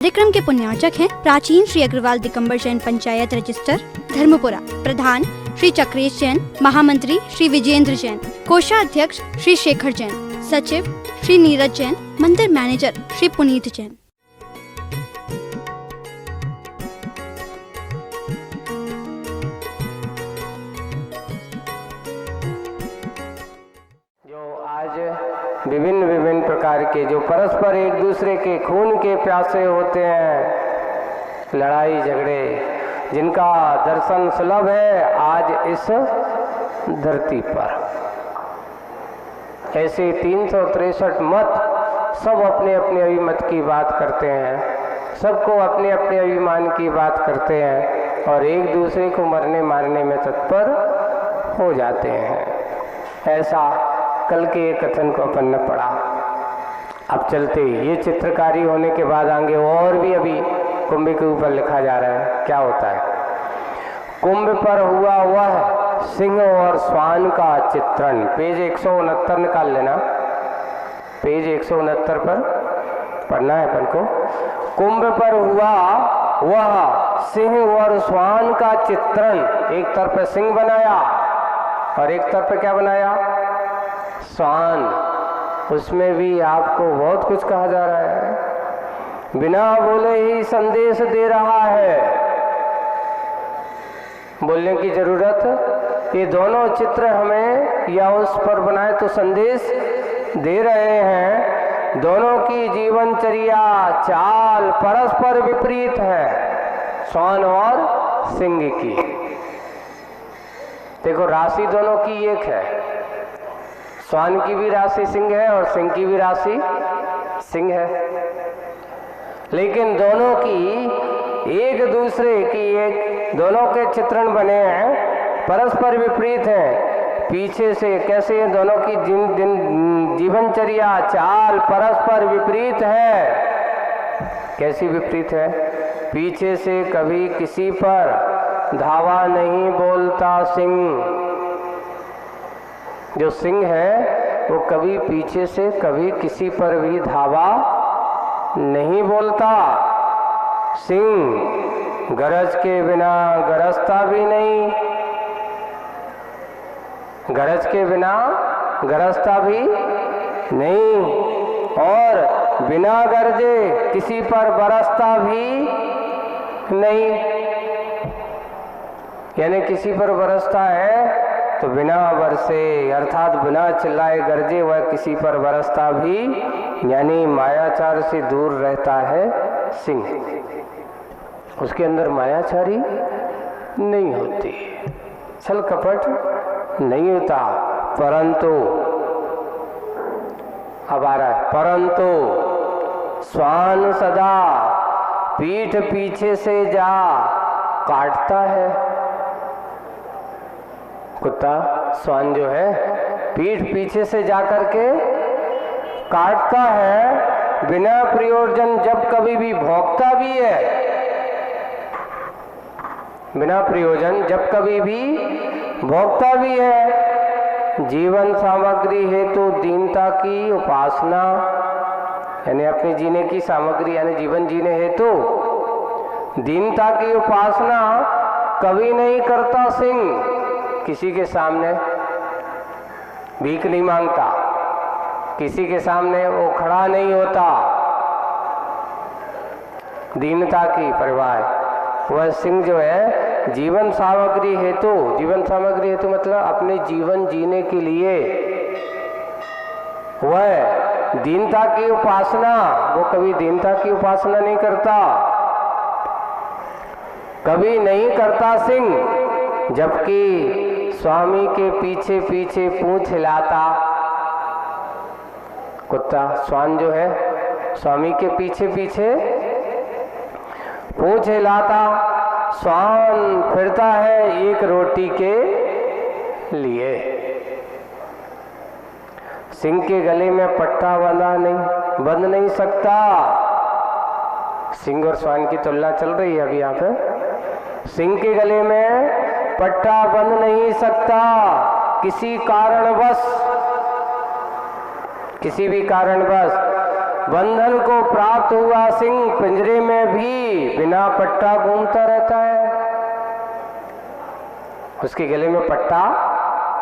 कार्यक्रम के पुण्यार्चक हैं प्राचीन श्री अग्रवाल दिगंबर जैन पंचायत रजिस्टर धर्मपुरा, प्रधान श्री चक्रेश जैन, महामंत्री श्री विजेंद्र जैन, कोषाध्यक्ष श्री शेखर जैन, सचिव श्री नीरज जैन, मंदिर मैनेजर श्री पुनीत जैन। विभिन्न विभिन्न प्रकार के जो परस्पर एक दूसरे के खून के प्यासे होते हैं, लड़ाई झगड़े जिनका दर्शन सुलभ है आज इस धरती पर, ऐसे 363 मत सब अपने अपने अभिमत की बात करते हैं, सबको अपने अपने अभिमान की बात करते हैं और एक दूसरे को मरने मारने में तत्पर हो जाते हैं। ऐसा कल के एक कथन को अपन ने पढ़ा। अब चलते ये चित्रकारी होने के बाद आगे और भी अभी कुंभ के ऊपर लिखा जा रहा है। क्या होता है? कुंभ पर हुआ वह सिंह और स्वान का चित्रण। पेज 169 निकाल लेना, पेज 169 पर पढ़ना है अपन को। कुंभ पर हुआ वह सिंह और स्वान का चित्रण। एक तरफ सिंह बनाया और एक तरफ क्या बनाया? स्वान। उसमें भी आपको बहुत कुछ कहा जा रहा है, बिना बोले ही संदेश दे रहा है, बोलने की जरूरत। ये दोनों चित्र हमें या उस पर बनाए तो संदेश दे रहे हैं। दोनों की जीवनचर्या चाल परस्पर विपरीत है, स्वान और सिंह की। देखो राशि दोनों की एक है, स्वान की भी राशि सिंह है और सिंह की भी राशि सिंह है, लेकिन दोनों की एक दूसरे की एक, दोनों के चित्रण बने हैं, परस्पर विपरीत हैं। पीछे से कैसे दोनों की जीवनचर्या चाल परस्पर विपरीत है। कैसी विपरीत है? पीछे से कभी किसी पर धावा नहीं बोलता सिंह। जो सिंह है वो कभी पीछे से कभी किसी पर भी धावा नहीं बोलता। सिंह गरज के बिना गरजता भी नहीं, गरज के बिना गरजता भी नहीं और बिना गरजे किसी पर बरसता भी नहीं। यानी किसी पर बरसता है तो बिना बरसे अर्थात बिना चिल्लाए गरजे वह किसी पर बरसता भी, यानी मायाचार से दूर रहता है सिंह। उसके अंदर मायाचारी नहीं होती, छल कपट नहीं होता। परंतु अब आ रहा है, परंतु स्वान सदा पीठ पीछे से जा काटता है। कुत्ता स्वान जो है पीठ पीछे से जाकर के काटता है, बिना प्रयोजन जब कभी भी भौंकता भी है, बिना प्रयोजन जब कभी भी भौंकता भी है। जीवन सामग्री हेतु दीनता की उपासना, यानी अपने जीने की सामग्री यानी जीवन जीने हेतु दीनता की उपासना कभी नहीं करता सिंह। किसी के सामने भीख नहीं मांगता, किसी के सामने वो खड़ा नहीं होता, दीनता की परवाह। वह सिंह जो है जीवन सामग्री हेतु, जीवन सामग्री हेतु मतलब अपने जीवन जीने के लिए वह दीनता की उपासना, वो कभी दीनता की उपासना नहीं करता, कभी नहीं करता सिंह। जबकि स्वामी के पीछे पीछे पूंछ हिलाता कुत्ता, स्वान जो है स्वामी के पीछे पीछे पूंछ हिलाता। स्वान फिरता है एक रोटी के लिए। सिंह के गले में पट्टा बंध नहीं सकता। सिंह और स्वान की तुलना चल रही है अभी यहाँ पे। सिंह के गले में पट्टा बंध नहीं सकता, किसी कारणवश, किसी भी कारणवश बंधन को प्राप्त हुआ सिंह पिंजरे में भी बिना पट्टा घूमता रहता है। उसके गले में पट्टा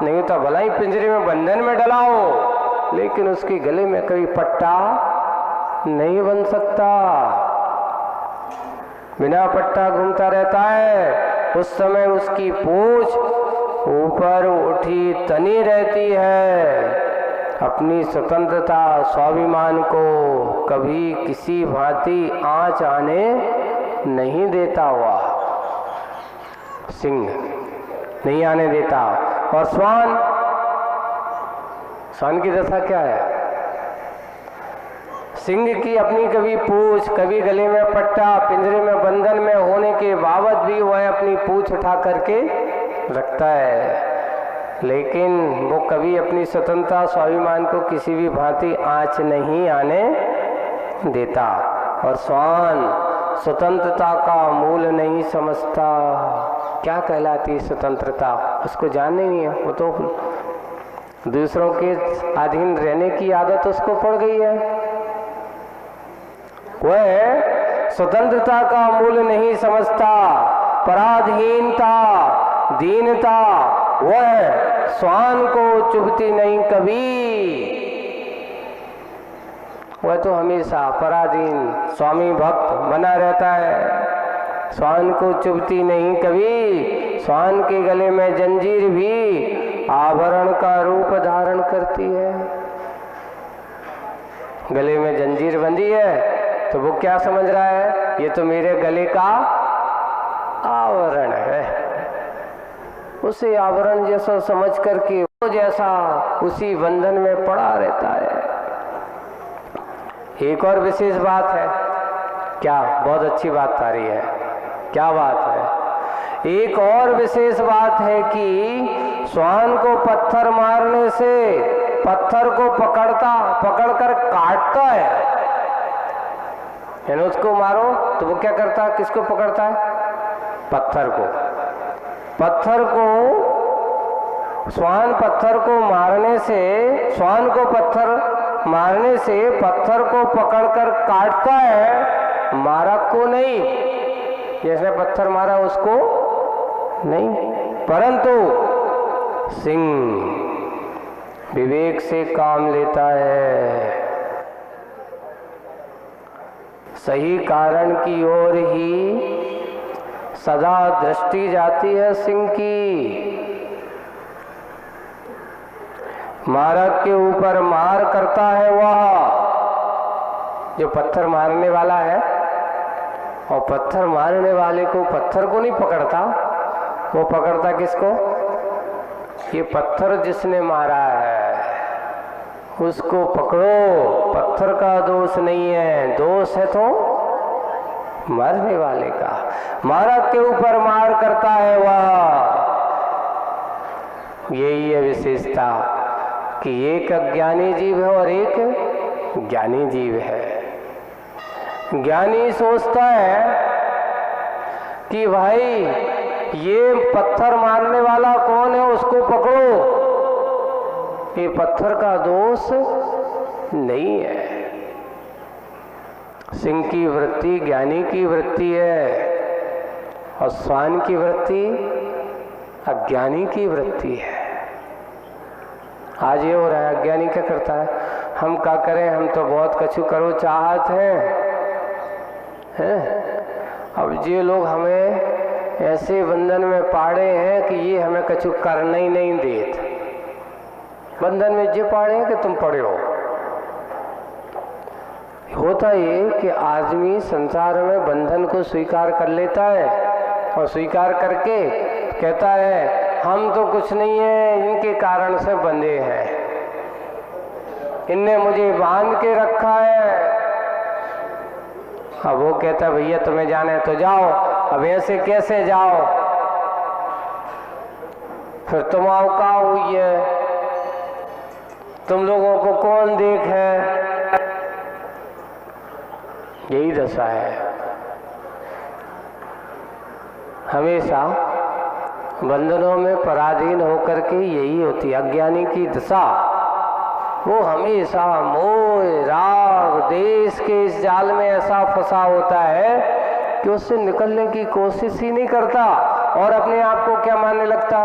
नहीं होता, भला ही पिंजरे में बंधन में डला हो, लेकिन उसके गले में कभी पट्टा नहीं बन सकता, बिना पट्टा घूमता रहता है। उस समय उसकी पूंछ ऊपर उठी तनी रहती है। अपनी स्वतंत्रता स्वाभिमान को कभी किसी भांति आंच आने नहीं देता हुआ सिंह नहीं आने देता। और श्वान की दशा क्या है? सिंह की अपनी कभी पूंछ, कभी गले में पट्टा, पिंजरे में बंधन में होने के बावजूद भी वह अपनी पूंछ उठा करके रखता है, लेकिन वो कभी अपनी स्वतंत्रता स्वाभिमान को किसी भी भांति आंच नहीं आने देता। और श्वान स्वतंत्रता का मूल नहीं समझता। क्या कहलाती स्वतंत्रता उसको जानने नहीं है, वो तो दूसरों के अधीन रहने की आदत उसको पड़ गई है। वह स्वतंत्रता का मूल नहीं समझता। पराधीनता, दीनता वह श्वान को चुभती नहीं कभी। वह तो हमेशा पराधीन स्वामी भक्त बना रहता है, श्वान को चुभती नहीं कभी। श्वान के गले में जंजीर भी आभरण का रूप धारण करती है। गले में जंजीर बंधी है तो वो क्या समझ रहा है? ये तो मेरे गले का आवरण है। उसे आवरण जैसा समझ करके वो जैसा उसी बंधन में पड़ा रहता है। एक और विशेष बात है। क्या? बहुत अच्छी बात आ रही है। क्या बात है? एक और विशेष बात है कि श्वान को पत्थर मारने से पत्थर को पकड़कर काटता है। यानी उसको मारो तो वो क्या करता है? किसको पकड़ता है? पत्थर को। श्वान पत्थर को मारने से पत्थर को पकड़कर काटता है, मारक को नहीं। जिसने पत्थर मारा उसको नहीं, परंतु सिंह विवेक से काम लेता है। सही कारण की ओर ही सदा दृष्टि जाती है सिंह की। मारक के ऊपर मार करता है वह जो पत्थर मारने वाला है, और पत्थर मारने वाले को पत्थर को नहीं पकड़ता, वो पकड़ता किसको? ये पत्थर जिसने मारा है उसको पकड़ो। पत्थर का दोष नहीं है, दोष है तो मारने वाले का। मारक के ऊपर मार करता है वह। यही है विशेषता कि एक अज्ञानी जीव है और एक ज्ञानी जीव है। ज्ञानी सोचता है कि भाई ये पत्थर मारने वाला कौन है, उसको पकड़ो, ये पत्थर का दोष नहीं है। सिंह की वृत्ति ज्ञानी की वृत्ति है और श्वान की वृत्ति अज्ञानी की वृत्ति है। आज ये हो रहा है, अज्ञानी क्या करता है? हम क्या करें, हम तो बहुत कछु करो चाहत हैं। अब ये लोग हमें ऐसे बंधन में पाड़े हैं कि ये हमें कछु करना ही नहीं देते। बंधन में ये पाड़े हैं कि तुम पड़े हो। होता ये कि आदमी संसार में बंधन को स्वीकार कर लेता है और स्वीकार करके कहता है हम तो कुछ नहीं है, इनके कारण से बंधे हैं, इनने मुझे बांध के रखा है। अब वो कहता है भैया तुम्हें जाना है तो जाओ, अब ऐसे कैसे जाओ? फिर तुम आओ का हुई है, तुम लोगों को कौन देख है? यही दशा है। हमेशा बंधनों में पराधीन होकर के यही होती है अज्ञानी की दशा। वो हमेशा मोह राग देश के इस जाल में ऐसा फंसा होता है कि उससे निकलने की कोशिश ही नहीं करता और अपने आप को क्या मानने लगता,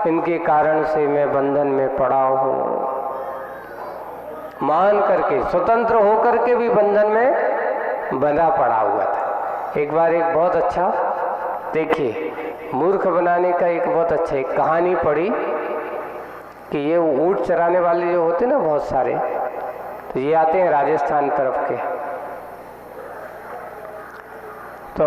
इनके कारण से मैं बंधन में पड़ा हूँ। मान करके स्वतंत्र होकर के भी बंधन में बंधा पड़ा हुआ था। एक बार एक बहुत अच्छा, देखिए मूर्ख बनाने का एक बहुत अच्छा एक कहानी पढ़ी कि ये ऊँट चराने वाले जो होते ना बहुत सारे, तो ये आते हैं राजस्थान तरफ के, तो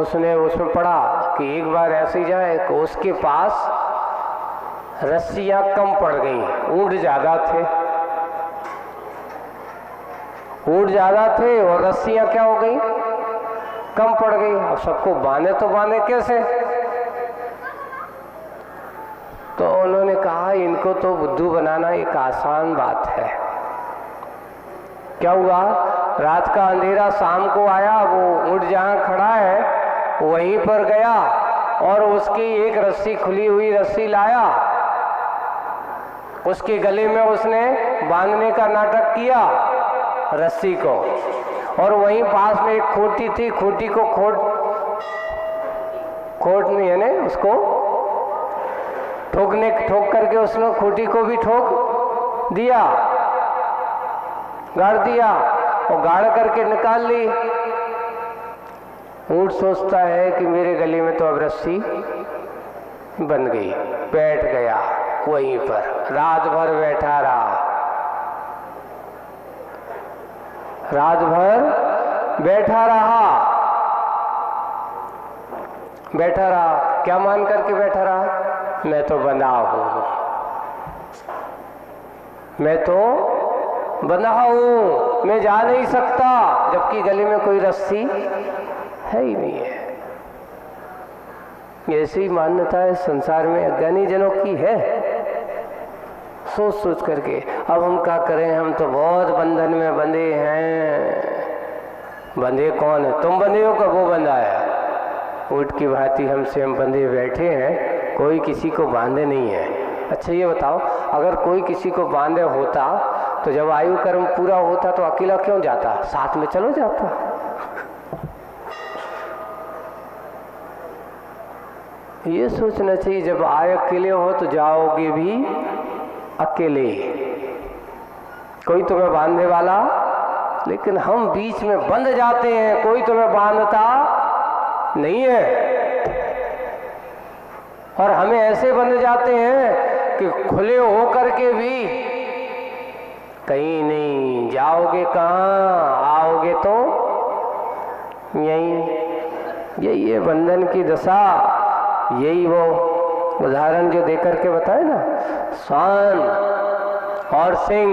उसने उसमें पढ़ा कि एक बार ऐसे ही जाए कि उसके पास रस्सियाँ कम पड़ गई, ऊँट ज़्यादा थे, ऊँट ज़्यादा थे और रस्सियाँ क्या हो गई, कम पड़ गई। अब सबको बांधे तो बांधे कैसे, तो उन्होंने कहा इनको तो बुद्धू बनाना एक आसान बात है। क्या हुआ, रात का अंधेरा शाम को आया, वो ऊँट जहाँ खड़ा है वहीं पर गया और उसकी एक रस्सी, खुली हुई रस्सी लाया, उसके गले में उसने बांधने का नाटक किया रस्सी को, और वहीं पास में एक खूंटी थी, खूंटी को खोट नहीं है ना, उसको ठोक करके उसने खूंटी को भी ठोक दिया, गाड़ दिया और गाड़ करके निकाल ली। ऊँट सोचता है कि मेरे गले में तो अब रस्सी बन गई, बैठ गया वहीं पर, रात भर बैठा रहा, रात भर बैठा रहा, क्या मान करके बैठा रहा, मैं तो बंधा हूँ, मैं तो बंधा हूँ, मैं जा नहीं सकता, जबकि गले में कोई रस्सी है ही नहीं है। ऐसी मान्यता है संसार में अज्ञानी जनों की है, सोच सोच करके। अब हम क्या करें, हम तो बहुत बंधन में बंधे हैं। बंधे कौन है, तुम बंधे हो कि वो बंधा है? ऊँट की भांति हमसे हम बंधे बैठे हैं, कोई किसी को बांधे नहीं है। अच्छा ये बताओ, अगर कोई किसी को बांधे होता तो जब आयु कर्म पूरा होता तो अकेला क्यों जाता, साथ में चलो जाता। ये सोचना चाहिए, जब आए अकेले हो तो जाओगे भी अकेले, कोई तुम्हें बांधने वाला, लेकिन हम बीच में बंध जाते हैं, कोई तुम्हें बांधता नहीं है। और हमें ऐसे बंध जाते हैं कि खुले हो करके भी कहीं नहीं, जाओगे कहाँ, आओगे तो यही है बंधन की दशा। यही वो उदाहरण जो देकर के बताए ना, स्वान और सिंह,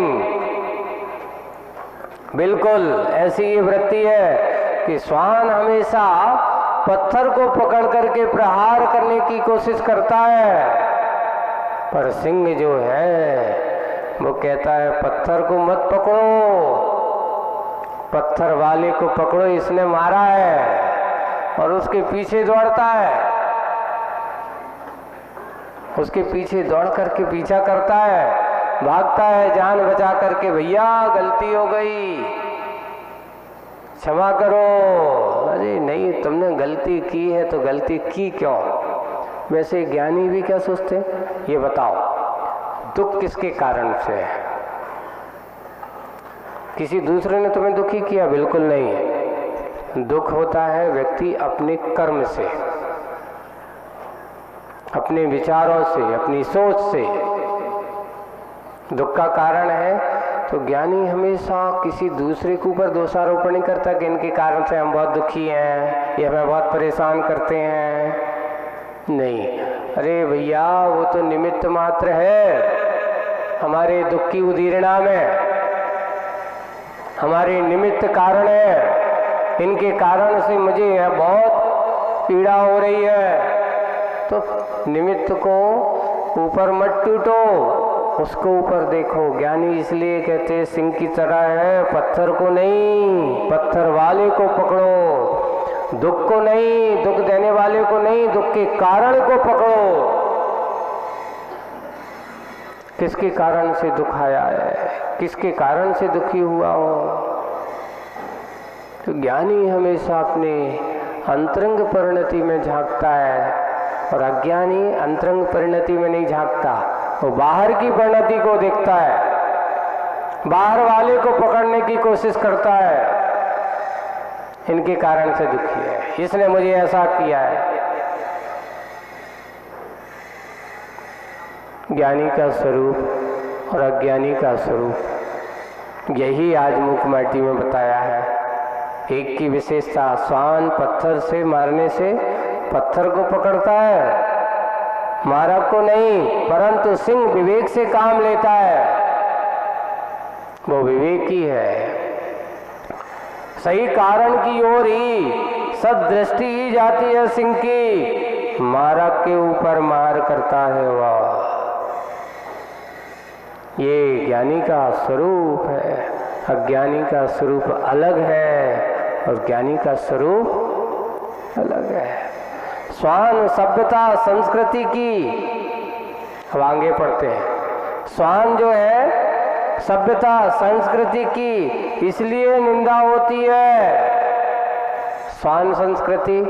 बिल्कुल ऐसी ये वृत्ति है कि स्वान हमेशा पत्थर को पकड़ करके प्रहार करने की कोशिश करता है, पर सिंह जो है वो कहता है पत्थर को मत पकड़ो, पत्थर वाले को पकड़ो, इसने मारा है, और उसके पीछे दौड़ता है, उसके पीछे दौड़ करके पीछा करता है, भागता है जान बचा करके, भैया गलती हो गई, क्षमा करो। अरे नहीं, तुमने गलती की है तो गलती की क्यों? वैसे ज्ञानी भी क्या सोचते हैं, ये बताओ दुख किसके कारण से है? किसी दूसरे ने तुम्हें दुखी किया? बिल्कुल नहीं। दुख होता है व्यक्ति अपने कर्म से, अपने विचारों से, अपनी सोच से दुख का कारण है। तो ज्ञानी हमेशा किसी दूसरे के ऊपर दोषारोपण नहीं करता कि इनके कारण से हम बहुत दुखी हैं, ये हमें बहुत परेशान करते हैं। नहीं, अरे भैया वो तो निमित्त मात्र है हमारे दुख की उदीरणा में, हमारे निमित्त कारण है, इनके कारण से मुझे बहुत पीड़ा हो रही है। तो निमित्त को ऊपर मत टूटो, उसको ऊपर देखो। ज्ञानी इसलिए कहते हैं सिंह की तरह है, पत्थर को नहीं, पत्थर वाले को पकड़ो, दुख को नहीं, दुख देने वाले को नहीं, दुख के कारण को पकड़ो। किसके कारण से दुख आया है, किसके कारण से दुखी हुआ हूँ। तो ज्ञानी हमेशा अपने अंतरंग परिणति में झांकता है और अज्ञानी अंतरंग परिणति में नहीं झांकता, वो बाहर की परिणति को देखता है, बाहर वाले को पकड़ने की कोशिश करता है। इनके कारण से दुखी है, इसने मुझे ऐसा किया है। ज्ञानी का स्वरूप और अज्ञानी का स्वरूप यही आज मुखमाटी में बताया है। एक की विशेषता, श्वान पत्थर से मारने से पत्थर को पकड़ता है, मारक को नहीं, परंतु सिंह विवेक से काम लेता है, वो विवेकी है। सही कारण की ओर ही सदृष्टि ही जाती है सिंह की, मारक के ऊपर मार करता है वह। ये ज्ञानी का स्वरूप है, अज्ञानी का स्वरूप अलग है और ज्ञानी का स्वरूप अलग है। श्वान सभ्यता संस्कृति की, अब आगे पढ़ते हैं। श्वान जो है सभ्यता संस्कृति की इसलिए निंदा होती है। श्वान संस्कृति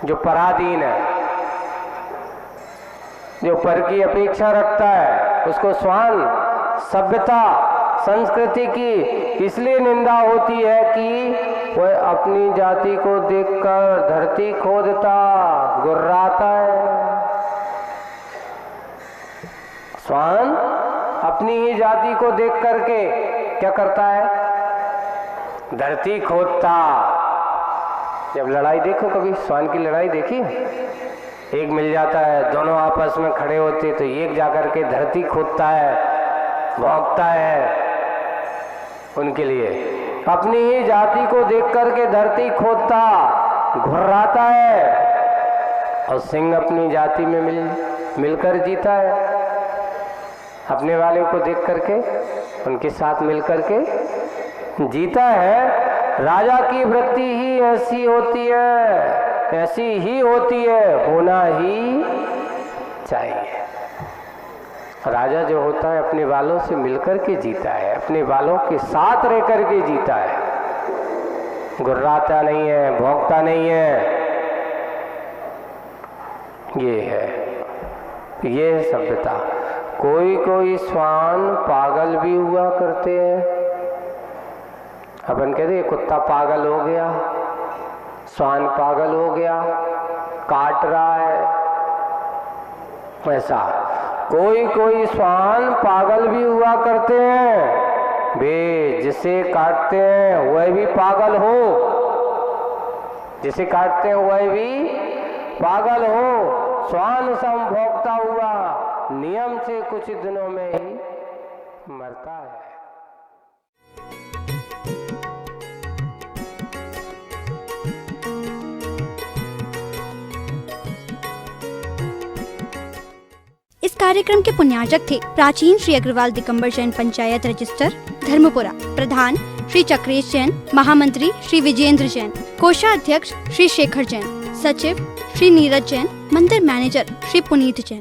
जो पराधीन है, जो पर की अपेक्षा रखता है, उसको श्वान सभ्यता संस्कृति की इसलिए निंदा होती है कि वह अपनी जाति को देखकर धरती खोदता, गुर्राता है। श्वान अपनी ही जाति को देख करके क्या करता है? धरती खोदता। जब लड़ाई देखो, कभी श्वान की लड़ाई देखी? एक मिल जाता है, दोनों आपस में खड़े होते तो एक जाकर के धरती खोदता है, भौंकता है उनके लिए। अपनी ही जाति को देख करके धरती खोदता, घुर्राता है। और सिंह अपनी जाति में मिलकर जीता है, अपने वाले को देख करके उनके साथ मिल करके जीता है। राजा की वृत्ति ही ऐसी होती है, ऐसी ही होती है, होना ही चाहिए। राजा जो होता है अपने वालों से मिलकर के जीता है, अपने वालों के साथ रह कर के जीता है, गुर्राता नहीं है, भौंकता नहीं है। ये है सभ्यता। कोई कोई श्वान पागल भी हुआ करते हैं। अपन कहते हैं कुत्ता पागल हो गया, श्वान पागल हो गया, काट रहा है, ऐसा। कोई कोई श्वान पागल भी हुआ करते हैं, वे जिसे काटते हैं वह भी पागल हो, जिसे काटते हैं वह भी पागल हो। श्वान सम भोगता हुआ नियम से कुछ दिनों में ही मरता है। इस कार्यक्रम के पुण्यार्जक थे प्राचीन श्री अग्रवाल दिगंबर जैन पंचायत रजिस्टर धर्मपुरा, प्रधान श्री चक्रेश जैन, महामंत्री श्री विजेंद्र जैन, कोषाध्यक्ष श्री शेखर जैन, सचिव श्री नीरज जैन, मंदिर मैनेजर श्री पुनीत जैन।